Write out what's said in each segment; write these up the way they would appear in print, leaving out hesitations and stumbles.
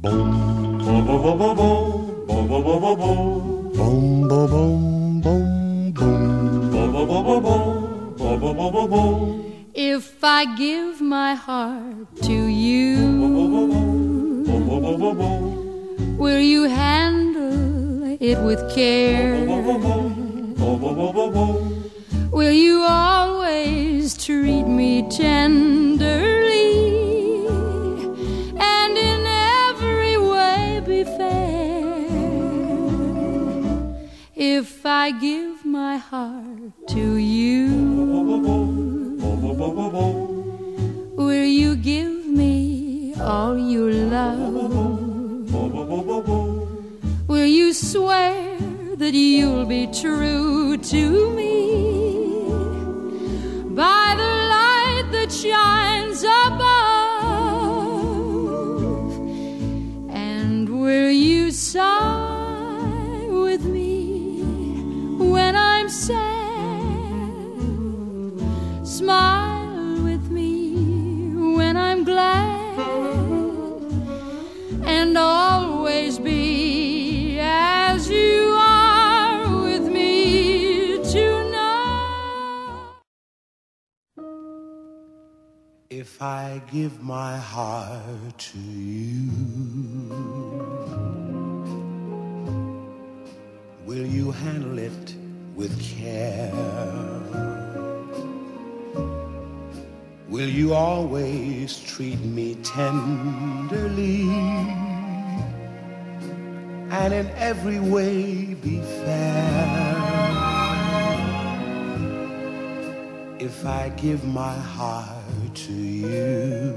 Boom, boom, boom, boom, boom, boom, boom, boom, boom, boom, boom, boom, boom. If I give my heart to you, will you handle it with care? Will you always treat me tenderly and in every way be fair? If I give my heart to you, will you give me all your love? Will you swear that you'll be true to me by the light that shines above? And will you sigh with me when I'm sad? Smile with me when I'm glad, and always be as you are with me tonight. If I give my heart to you, will you handle it with care? Will you always treat me tenderly and in every way be fair? If I give my heart to you,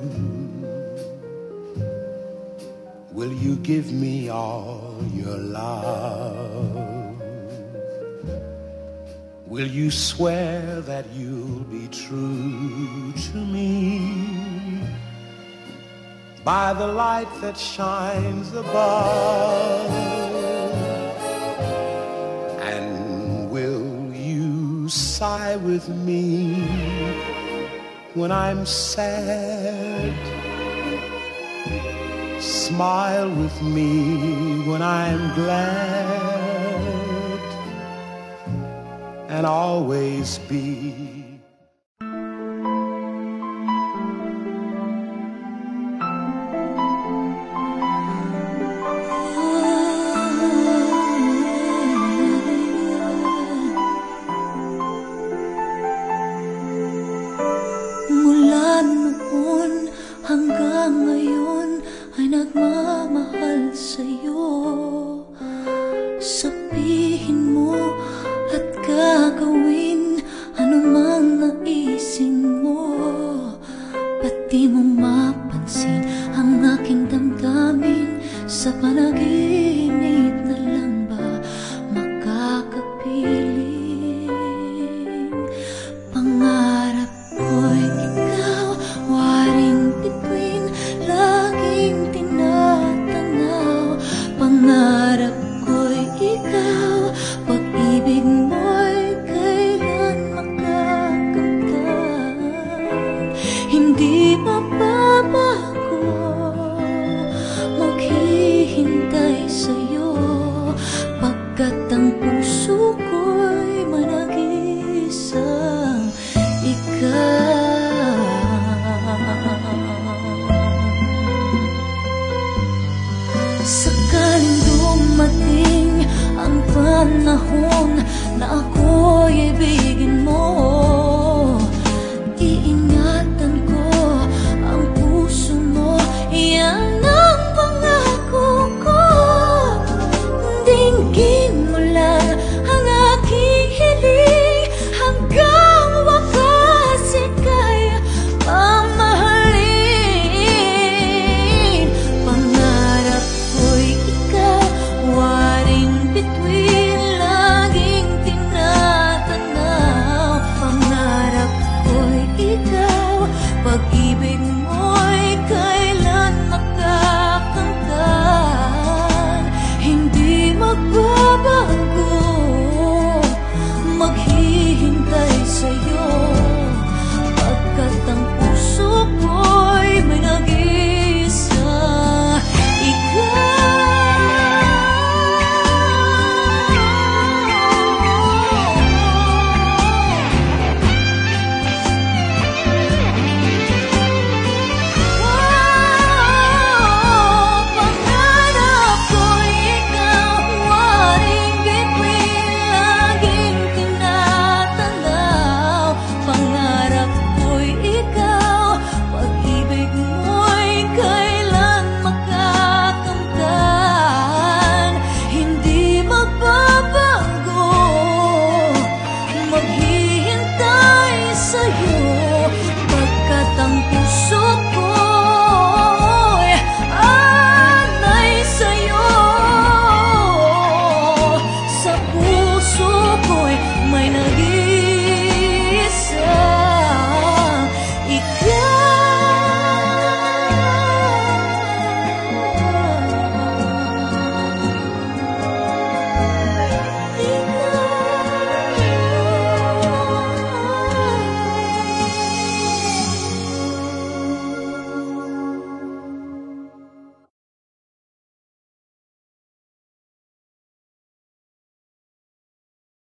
will you give me all your love? Will you swear that you'll be true to me by the light that shines above? And will you sigh with me when I'm sad? Smile with me when I'm glad, and always be